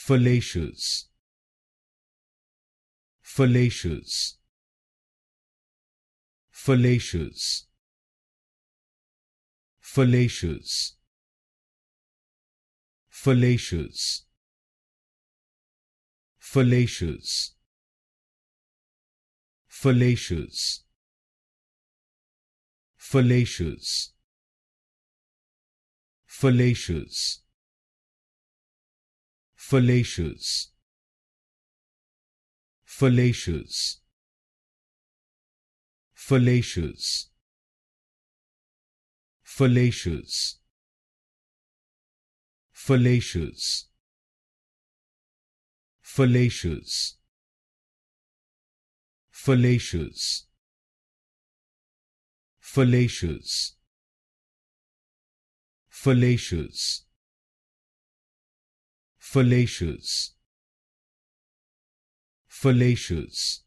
Fallacious, fallacious, fallacious, fallacious, fallacious, fallacious, fallacious, fallacious, fallacious, fallacious, fallacious, fallacious, fallacious, fallacious, fallacious, fallacious, fallacious, fallacious, fallacious, fallacious,